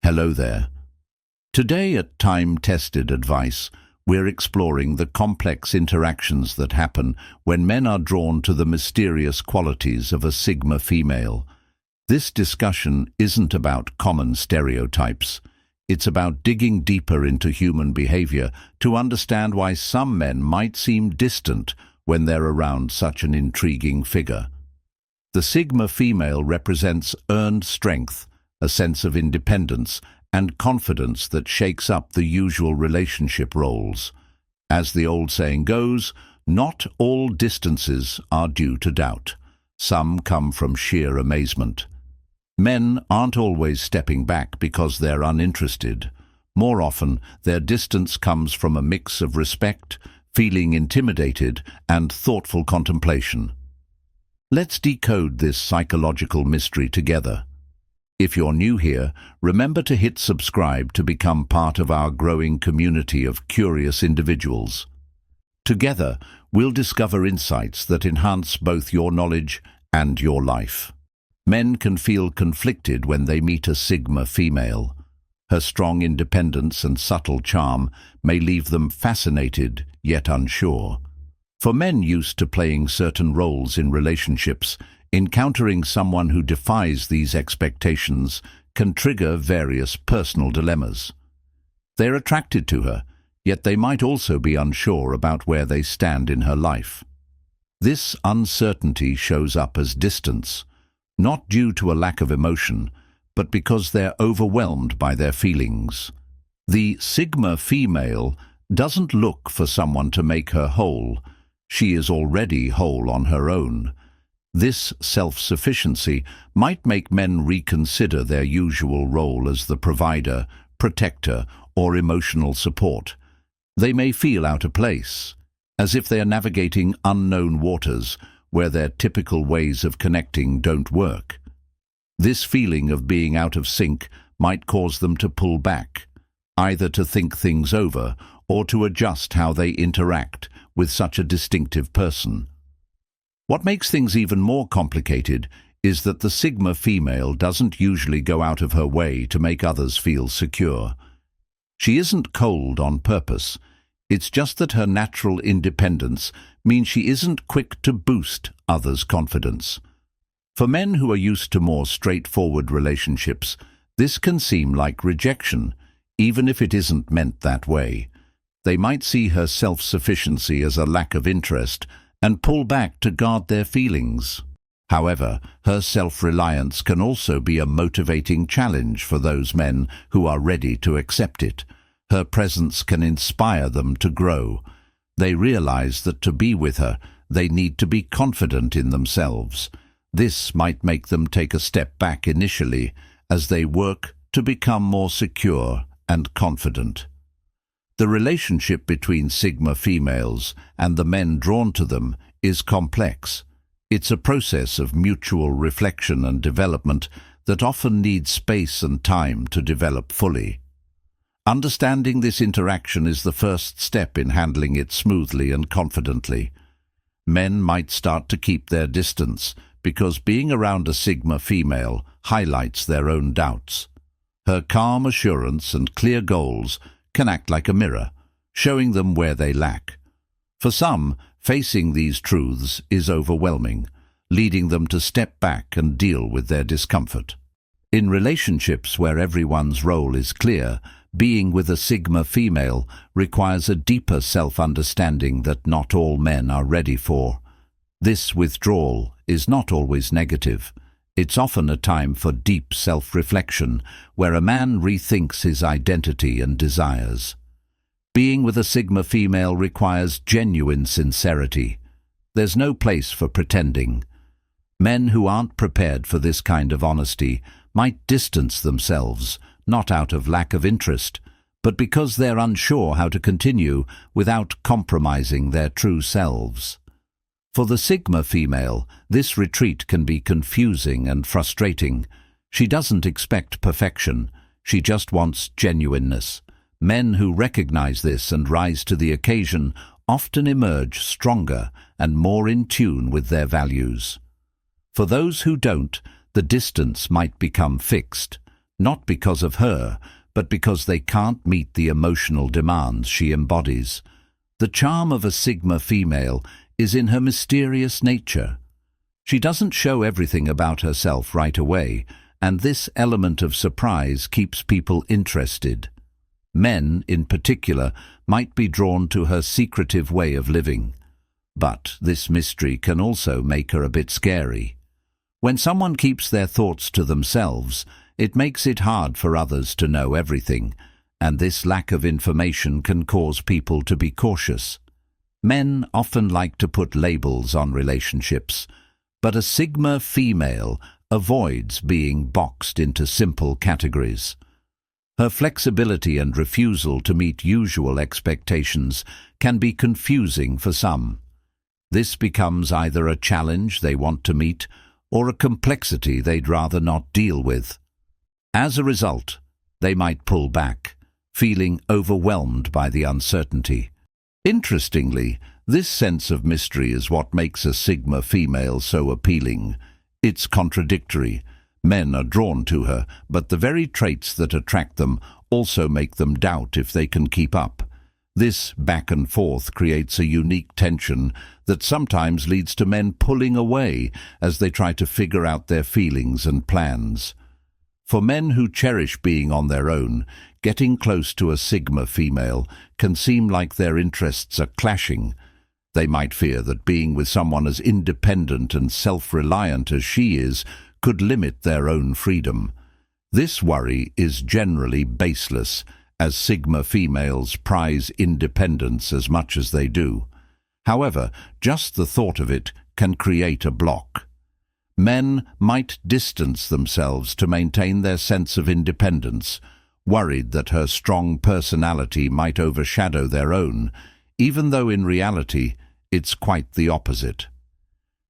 Hello there. Today at Time-Tested Advice, we're exploring the complex interactions that happen when men are drawn to the mysterious qualities of a Sigma female. This discussion isn't about common stereotypes. It's about digging deeper into human behavior to understand why some men might seem distant when they're around such an intriguing figure. The Sigma female represents earned strength, a sense of independence and confidence that shakes up the usual relationship roles. As the old saying goes, not all distances are due to doubt. Some come from sheer amazement. Men aren't always stepping back because they're uninterested. More often, their distance comes from a mix of respect, feeling intimidated, and thoughtful contemplation. Let's decode this psychological mystery together. If you're new here, remember to hit subscribe to become part of our growing community of curious individuals. Together, we'll discover insights that enhance both your knowledge and your life. Men can feel conflicted when they meet a Sigma female. Her strong independence and subtle charm may leave them fascinated yet unsure. For men used to playing certain roles in relationships, encountering someone who defies these expectations can trigger various personal dilemmas. They're attracted to her, yet they might also be unsure about where they stand in her life. This uncertainty shows up as distance, not due to a lack of emotion, but because they're overwhelmed by their feelings. The Sigma female doesn't look for someone to make her whole. She is already whole on her own. This self-sufficiency might make men reconsider their usual role as the provider, protector, or emotional support. They may feel out of place, as if they are navigating unknown waters where their typical ways of connecting don't work. This feeling of being out of sync might cause them to pull back, either to think things over or to adjust how they interact with such a distinctive person. What makes things even more complicated is that the Sigma female doesn't usually go out of her way to make others feel secure. She isn't cold on purpose. It's just that her natural independence means she isn't quick to boost others' confidence. For men who are used to more straightforward relationships, this can seem like rejection, even if it isn't meant that way. They might see her self-sufficiency as a lack of interest and pull back to guard their feelings. However, her self-reliance can also be a motivating challenge for those men who are ready to accept it. Her presence can inspire them to grow. They realize that to be with her, they need to be confident in themselves. This might make them take a step back initially as they work to become more secure and confident. The relationship between Sigma females and the men drawn to them is complex. It's a process of mutual reflection and development that often needs space and time to develop fully. Understanding this interaction is the first step in handling it smoothly and confidently. Men might start to keep their distance because being around a Sigma female highlights their own doubts. Her calm assurance and clear goals can act like a mirror, showing them where they lack. For some, facing these truths is overwhelming, leading them to step back and deal with their discomfort. In relationships where everyone's role is clear, being with a Sigma female requires a deeper self-understanding that not all men are ready for. This withdrawal is not always negative. It's often a time for deep self-reflection, where a man rethinks his identity and desires. Being with a Sigma female requires genuine sincerity. There's no place for pretending. Men who aren't prepared for this kind of honesty might distance themselves, not out of lack of interest, but because they're unsure how to continue without compromising their true selves. For the Sigma female, this retreat can be confusing and frustrating. She doesn't expect perfection, she just wants genuineness. Men who recognize this and rise to the occasion often emerge stronger and more in tune with their values. For those who don't, the distance might become fixed, not because of her, but because they can't meet the emotional demands she embodies. The charm of a Sigma female is in her mysterious nature. She doesn't show everything about herself right away, and this element of surprise keeps people interested. Men, in particular, might be drawn to her secretive way of living. But this mystery can also make her a bit scary. When someone keeps their thoughts to themselves, it makes it hard for others to know everything, and this lack of information can cause people to be cautious. Men often like to put labels on relationships, but a Sigma female avoids being boxed into simple categories. Her flexibility and refusal to meet usual expectations can be confusing for some. This becomes either a challenge they want to meet or a complexity they'd rather not deal with. As a result, they might pull back, feeling overwhelmed by the uncertainty. Interestingly, this sense of mystery is what makes a Sigma female so appealing. It's contradictory. Men are drawn to her, but the very traits that attract them also make them doubt if they can keep up. This back and forth creates a unique tension that sometimes leads to men pulling away as they try to figure out their feelings and plans. For men who cherish being on their own, getting close to a Sigma female can seem like their interests are clashing. They might fear that being with someone as independent and self-reliant as she is could limit their own freedom. This worry is generally baseless, as Sigma females prize independence as much as they do. However, just the thought of it can create a block. Men might distance themselves to maintain their sense of independence, worried that her strong personality might overshadow their own, even though in reality it's quite the opposite.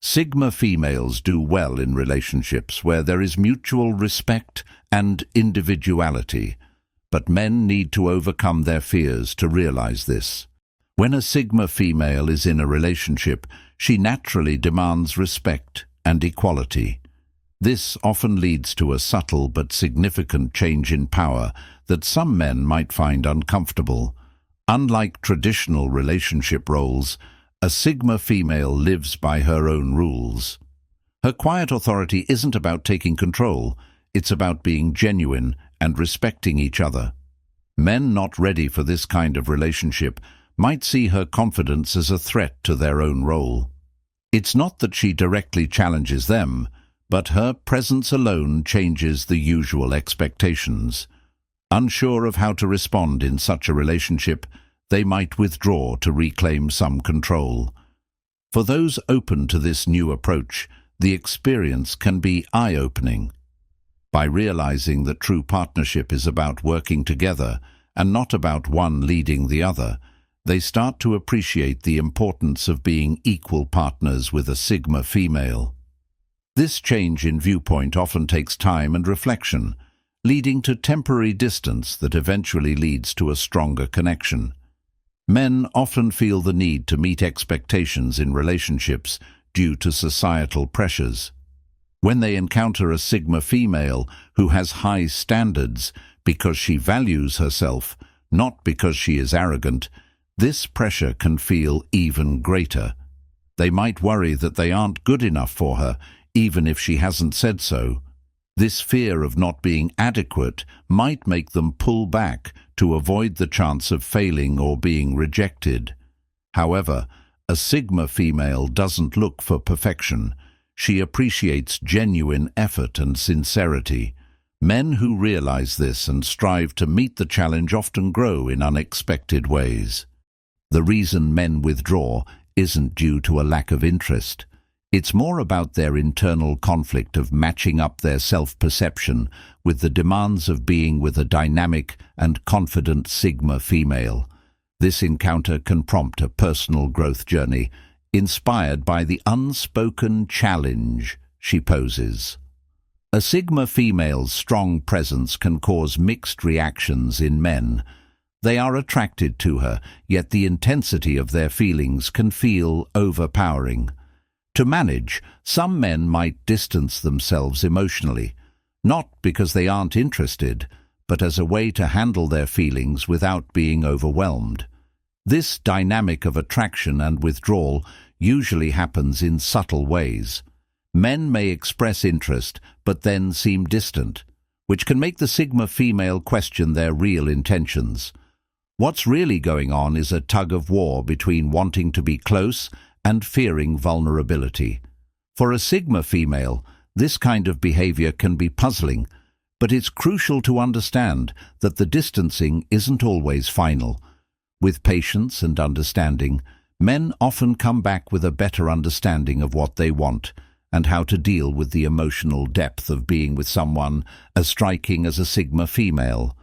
Sigma females do well in relationships where there is mutual respect and individuality, but men need to overcome their fears to realize this. When a Sigma female is in a relationship, she naturally demands respect and equality. This often leads to a subtle but significant change in power that some men might find uncomfortable. Unlike traditional relationship roles, a Sigma female lives by her own rules. Her quiet authority isn't about taking control, it's about being genuine and respecting each other. Men not ready for this kind of relationship might see her confidence as a threat to their own role. It's not that she directly challenges them, but her presence alone changes the usual expectations. Unsure of how to respond in such a relationship, they might withdraw to reclaim some control. For those open to this new approach, the experience can be eye-opening. By realizing that true partnership is about working together and not about one leading the other, they start to appreciate the importance of being equal partners with a Sigma female. This change in viewpoint often takes time and reflection, leading to temporary distance that eventually leads to a stronger connection. Men often feel the need to meet expectations in relationships due to societal pressures. When they encounter a Sigma female who has high standards because she values herself, not because she is arrogant, this pressure can feel even greater. They might worry that they aren't good enough for her, even if she hasn't said so. This fear of not being adequate might make them pull back to avoid the chance of failing or being rejected. However, a Sigma female doesn't look for perfection. She appreciates genuine effort and sincerity. Men who realize this and strive to meet the challenge often grow in unexpected ways. The reason men withdraw isn't due to a lack of interest. It's more about their internal conflict of matching up their self-perception with the demands of being with a dynamic and confident Sigma female. This encounter can prompt a personal growth journey, inspired by the unspoken challenge she poses. A Sigma female's strong presence can cause mixed reactions in men. They are attracted to her, yet the intensity of their feelings can feel overpowering. To manage, some men might distance themselves emotionally, not because they aren't interested, but as a way to handle their feelings without being overwhelmed. This dynamic of attraction and withdrawal usually happens in subtle ways. Men may express interest but then seem distant, which can make the Sigma female question their real intentions. What's really going on is a tug-of-war between wanting to be close and fearing vulnerability. For a Sigma female, this kind of behavior can be puzzling, but it's crucial to understand that the distancing isn't always final. With patience and understanding, men often come back with a better understanding of what they want and how to deal with the emotional depth of being with someone as striking as a Sigma female.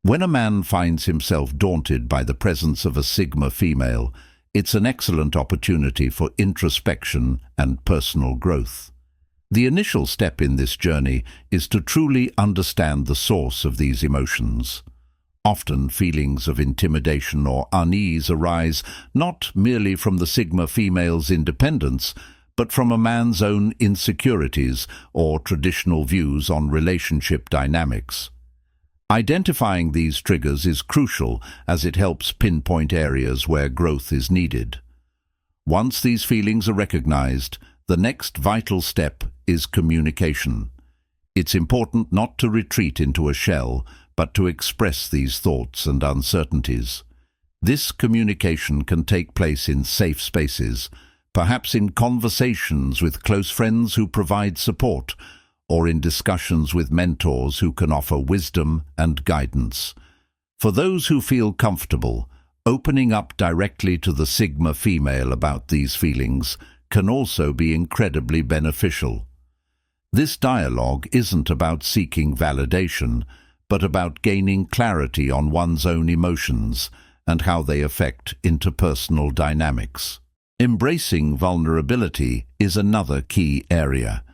When a man finds himself daunted by the presence of a Sigma female, it's an excellent opportunity for introspection and personal growth. The initial step in this journey is to truly understand the source of these emotions. Often feelings of intimidation or unease arise not merely from the Sigma female's independence, but from a man's own insecurities or traditional views on relationship dynamics. Identifying these triggers is crucial as it helps pinpoint areas where growth is needed. Once these feelings are recognized, the next vital step is communication. It's important not to retreat into a shell, but to express these thoughts and uncertainties. This communication can take place in safe spaces, perhaps in conversations with close friends who provide support, or in discussions with mentors who can offer wisdom and guidance. For those who feel comfortable, opening up directly to the Sigma female about these feelings can also be incredibly beneficial. This dialogue isn't about seeking validation, but about gaining clarity on one's own emotions and how they affect interpersonal dynamics. Embracing vulnerability is another key area.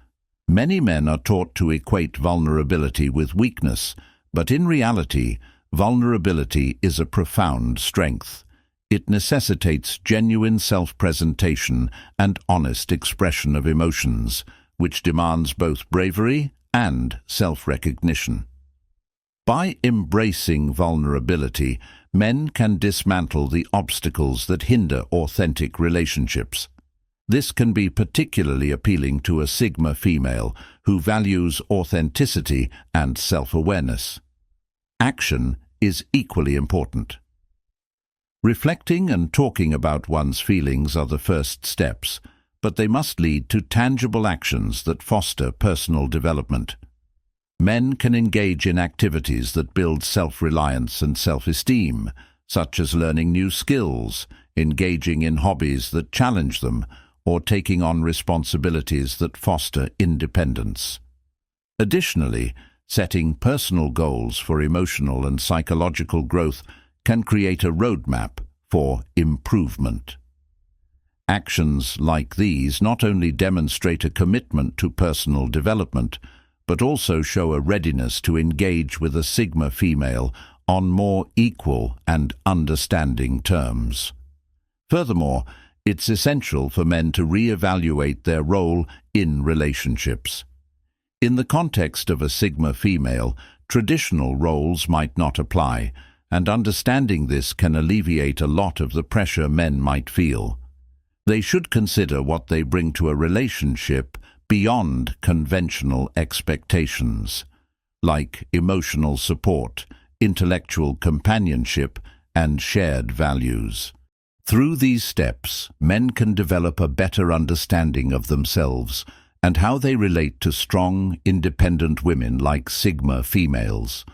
Many men are taught to equate vulnerability with weakness, but in reality, vulnerability is a profound strength. It necessitates genuine self-presentation and honest expression of emotions, which demands both bravery and self-recognition. By embracing vulnerability, men can dismantle the obstacles that hinder authentic relationships. This can be particularly appealing to a Sigma female who values authenticity and self-awareness. Action is equally important. Reflecting and talking about one's feelings are the first steps, but they must lead to tangible actions that foster personal development. Men can engage in activities that build self-reliance and self-esteem, such as learning new skills, engaging in hobbies that challenge them, or taking on responsibilities that foster independence. Additionally, setting personal goals for emotional and psychological growth can create a roadmap for improvement. Actions like these not only demonstrate a commitment to personal development, but also show a readiness to engage with a Sigma female on more equal and understanding terms. Furthermore, it's essential for men to re-evaluate their role in relationships. In the context of a Sigma female, traditional roles might not apply, and understanding this can alleviate a lot of the pressure men might feel. They should consider what they bring to a relationship beyond conventional expectations, like emotional support, intellectual companionship, and shared values. Through these steps, men can develop a better understanding of themselves and how they relate to strong, independent women like Sigma females.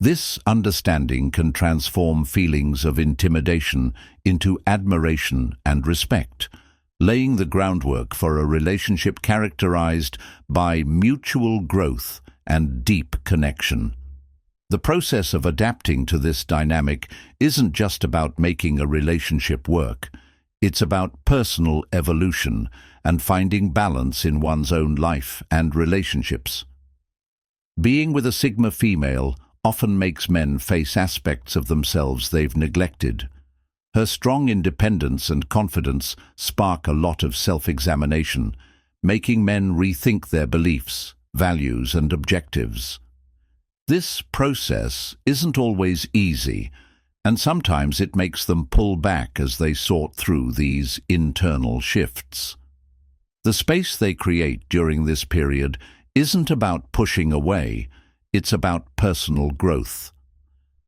This understanding can transform feelings of intimidation into admiration and respect, laying the groundwork for a relationship characterized by mutual growth and deep connection. The process of adapting to this dynamic isn't just about making a relationship work. It's about personal evolution and finding balance in one's own life and relationships. Being with a Sigma female often makes men face aspects of themselves they've neglected. Her strong independence and confidence spark a lot of self-examination, making men rethink their beliefs values, and objectives. This process isn't always easy, and sometimes it makes them pull back as they sort through these internal shifts. The space they create during this period isn't about pushing away, it's about personal growth.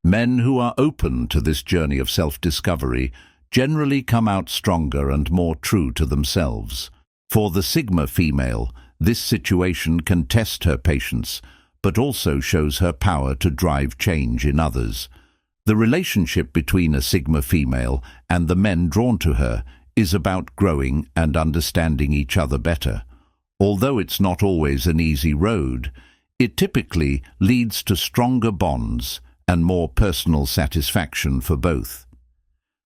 Men who are open to this journey of self-discovery generally come out stronger and more true to themselves. For the Sigma female, this situation can test her patience, but also shows her power to drive change in others. The relationship between a Sigma female and the men drawn to her is about growing and understanding each other better. Although it's not always an easy road, it typically leads to stronger bonds and more personal satisfaction for both.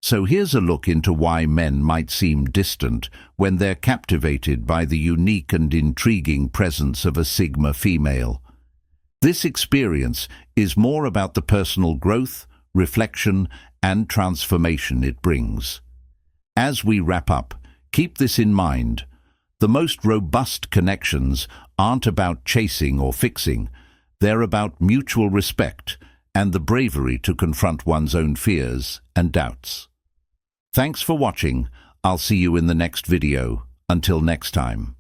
So here's a look into why men might seem distant when they're captivated by the unique and intriguing presence of a Sigma female. This experience is more about the personal growth, reflection, and transformation it brings. As we wrap up, keep this in mind. The most robust connections aren't about chasing or fixing. They're about mutual respect and the bravery to confront one's own fears and doubts. Thanks for watching. I'll see you in the next video. Until next time.